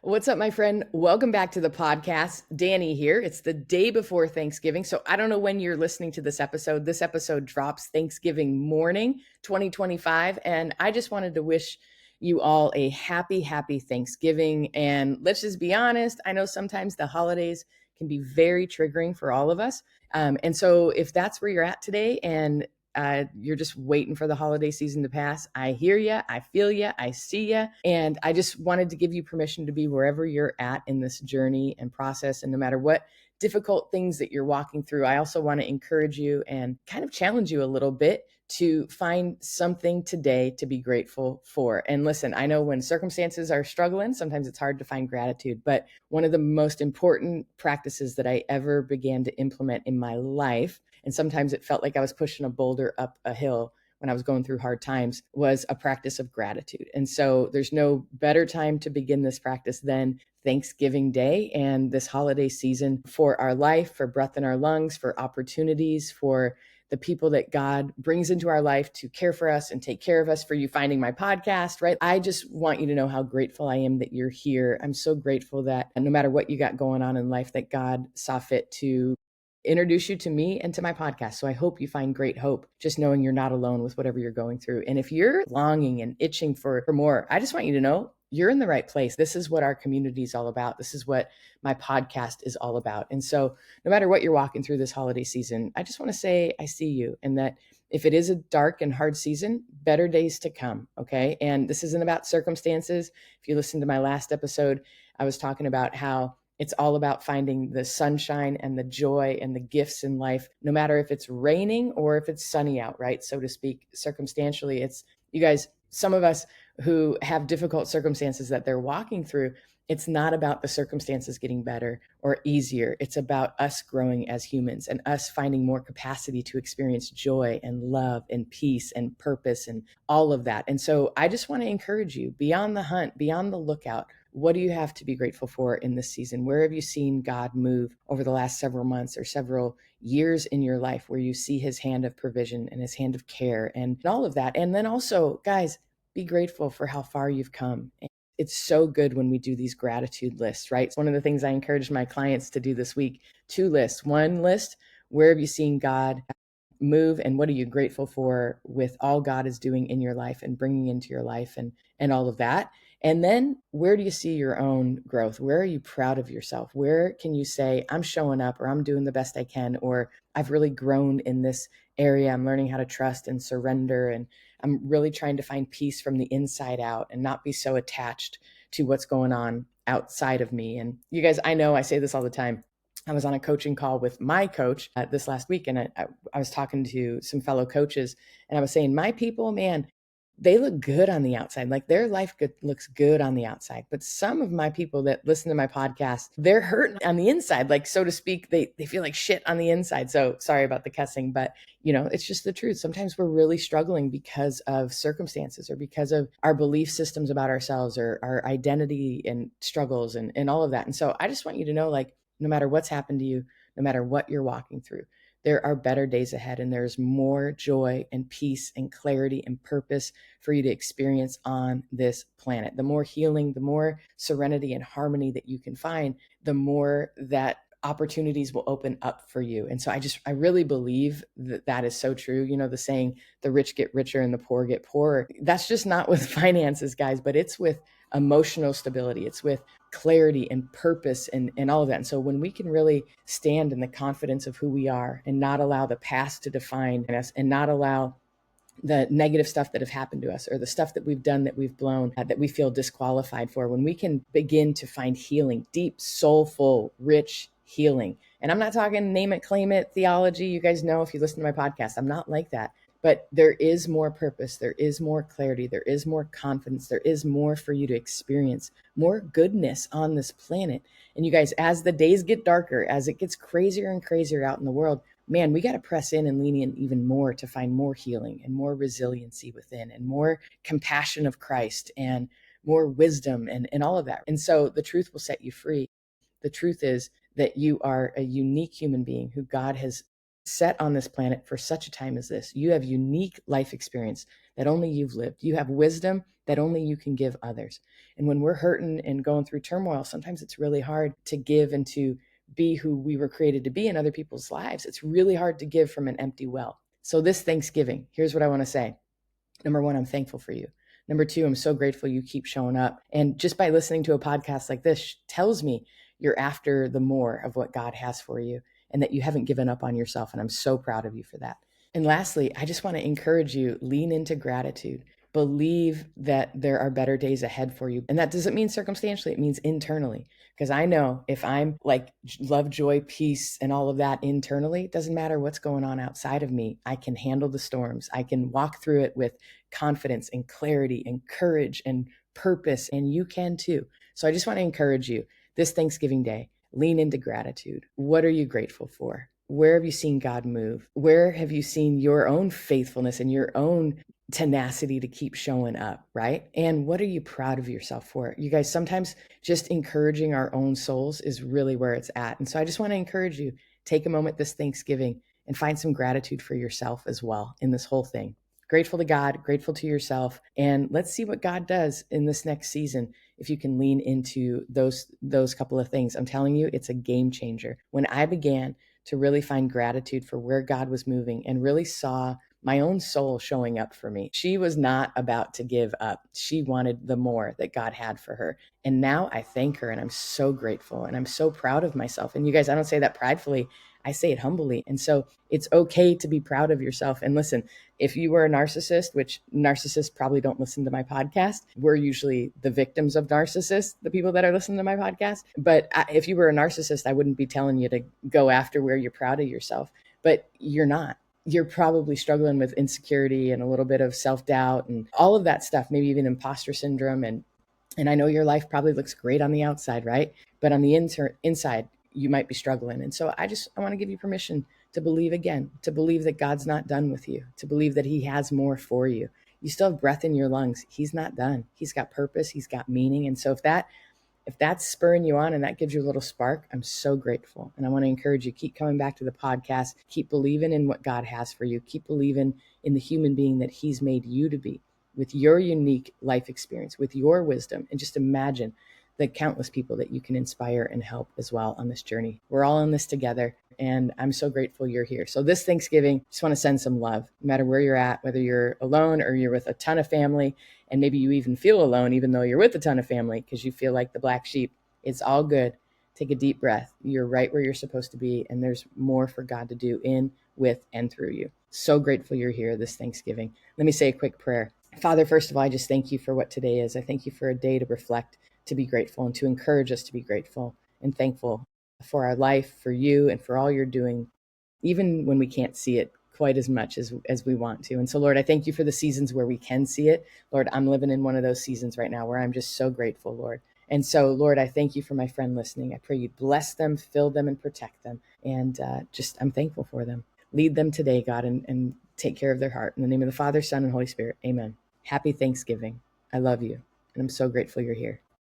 What's up, my friend? Welcome back to the podcast. Dani here. It's the day before Thanksgiving. So I don't know when you're listening to this episode. This episode drops Thanksgiving morning, 2025. And I just wanted to wish you all a happy Thanksgiving. And let's just be honest. I know sometimes the holidays can be very triggering for all of us. And so if that's where you're at today and you're just waiting for the holiday season to pass, I hear you, I feel you, I see you. And I just wanted to give you permission to be wherever you're at in this journey and process. And no matter what difficult things that you're walking through, I also want to encourage you and kind of challenge you a little bit to find something today to be grateful for. And listen, I know when circumstances are struggling, sometimes it's hard to find gratitude, but one of the most important practices that I ever began to implement in my life, and sometimes it felt like I was pushing a boulder up a hill when I was going through hard times, was a practice of gratitude. And so there's no better time to begin this practice than Thanksgiving Day and this holiday season for our life, for breath in our lungs, for opportunities, for the people that God brings into our life to care for us and take care of us, for you finding my podcast, right? I just want you to know how grateful I am that you're here. I'm so grateful that no matter what you got going on in life, that God saw fit to introduce you to me and to my podcast. So I hope you find great hope just knowing you're not alone with whatever you're going through. And if you're longing and itching for more, I just want you to know you're in the right place. This is what our community is all about. This is what my podcast is all about. And so no matter what you're walking through this holiday season, I just want to say I see you, and that if it is a dark and hard season, better days to come. Okay. And this isn't about circumstances. If you listen to my last episode, I was talking about how it's all about finding the sunshine and the joy and the gifts in life, no matter if it's raining or if it's sunny out, right? So to speak, circumstantially, it's you guys, some of us who have difficult circumstances that they're walking through, it's not about the circumstances getting better or easier. It's about us growing as humans and us finding more capacity to experience joy and love and peace and purpose and all of that. And so I just want to encourage you, beyond the hunt, beyond the lookout, what do you have to be grateful for in this season? Where have you seen God move over the last several months or several years in your life, where you see his hand of provision and his hand of care and all of that? And then also, guys, be grateful for how far you've come. It's so good when we do these gratitude lists, right? It's one of the things I encourage my clients to do this week, 2 lists. One list, where have you seen God move and what are you grateful for with all God is doing in your life and bringing into your life and all of that. And then where do you see your own growth? Where are you proud of yourself? Where can you say, I'm showing up, or I'm doing the best I can, or I've really grown in this area. I'm learning how to trust and surrender. And I'm really trying to find peace from the inside out and not be so attached to what's going on outside of me. And you guys, I know I say this all the time. I was on a coaching call with my coach this last week, and I was talking to some fellow coaches, and I was saying, my people, man, they look good on the outside. Like their life looks good on the outside. But some of my people that listen to my podcast, they're hurting on the inside, like, so to speak, they feel like shit on the inside. So sorry about the cussing, but it's just the truth. Sometimes we're really struggling because of circumstances or because of our belief systems about ourselves or our identity and struggles and all of that. And so I just want you to know, like, no matter what's happened to you, no matter what you're walking through, there are better days ahead, and there's more joy and peace and clarity and purpose for you to experience on this planet. The more healing, the more serenity and harmony that you can find, the more that opportunities will open up for you. And so I really believe that is so true. The saying, the rich get richer and the poor get poorer. That's just not with finances, guys, but it's with emotional stability. It's with clarity and purpose and all of that. And so when we can really stand in the confidence of who we are and not allow the past to define us and not allow the negative stuff that have happened to us or the stuff that we've done that we've blown, that we feel disqualified for, when we can begin to find healing, deep, soulful, rich healing. And I'm not talking name it, claim it theology. You guys know, if you listen to my podcast, I'm not like that. But there is more purpose. There is more clarity. There is more confidence. There is more for you to experience, more goodness on this planet. And you guys, as the days get darker, as it gets crazier and crazier out in the world, man, we got to press in and lean in even more to find more healing and more resiliency within and more compassion of Christ and more wisdom and all of that. And so the truth will set you free. The truth is that you are a unique human being who God has set on this planet for such a time as this. You have unique life experience that only you've lived. You have wisdom that only you can give others. And when we're hurting and going through turmoil, sometimes it's really hard to give and to be who we were created to be in other people's lives. It's really hard to give from an empty well. So this Thanksgiving, here's what I want to say. Number one, I'm thankful for you. Number two, I'm so grateful you keep showing up. And just by listening to a podcast like this tells me you're after the more of what God has for you and that you haven't given up on yourself. And I'm so proud of you for that. And lastly, I just want to encourage you, lean into gratitude. Believe that there are better days ahead for you. And that doesn't mean circumstantially, it means internally. Because I know if I'm like love, joy, peace, and all of that internally, it doesn't matter what's going on outside of me. I can handle the storms. I can walk through it with confidence and clarity and courage and purpose. And you can too. So I just want to encourage you this Thanksgiving Day, lean into gratitude. What are you grateful for? Where have you seen God move? Where have you seen your own faithfulness and your own tenacity to keep showing up, right? And what are you proud of yourself for? You guys, sometimes just encouraging our own souls is really where it's at. And so I just want to encourage you, take a moment this Thanksgiving and find some gratitude for yourself as well in this whole thing. Grateful to God, grateful to yourself, and let's see what God does in this next season if you can lean into those couple of things. I'm telling you, it's a game changer. When I began to really find gratitude for where God was moving and really saw my own soul showing up for me. She was not about to give up. She wanted the more that God had for her. And now I thank her and I'm so grateful and I'm so proud of myself. And you guys, I don't say that pridefully. I say it humbly. And so it's okay to be proud of yourself. And listen, if you were a narcissist, which narcissists probably don't listen to my podcast, we're usually the victims of narcissists, the people that are listening to my podcast. But if you were a narcissist, I wouldn't be telling you to go after where you're proud of yourself, but you're not. You're probably struggling with insecurity and a little bit of self-doubt and all of that stuff, maybe even imposter syndrome. And I know your life probably looks great on the outside, right? But on the inside, you might be struggling. And so I want to give you permission to believe again, to believe that God's not done with you, to believe that he has more for you. You still have breath in your lungs. He's not done. He's got purpose. He's got meaning. And so if that's spurring you on and that gives you a little spark, I'm so grateful. And I want to encourage you, keep coming back to the podcast, keep believing in what God has for you, keep believing in the human being that he's made you to be with your unique life experience, with your wisdom. And just imagine the countless people that you can inspire and help as well on this journey. We're all in this together. And I'm so grateful you're here. So this Thanksgiving, just want to send some love, no matter where you're at, whether you're alone or you're with a ton of family, and maybe you even feel alone, even though you're with a ton of family, because you feel like the black sheep. It's all good. Take a deep breath. You're right where you're supposed to be. And there's more for God to do in, with, and through you. So grateful you're here this Thanksgiving. Let me say a quick prayer. Father, first of all, I just thank you for what today is. I thank you for a day to reflect, to be grateful, and to encourage us to be grateful and thankful for our life, for you, and for all you're doing, even when we can't see it quite as much as we want to. And so, Lord, I thank you for the seasons where we can see it. Lord, I'm living in one of those seasons right now where I'm just so grateful, Lord. And so, Lord, I thank you for my friend listening. I pray you bless them, fill them, and protect them. And I'm thankful for them. Lead them today, God, and take care of their heart. In the name of the Father, Son, and Holy Spirit, amen. Happy Thanksgiving. I love you. And I'm so grateful you're here.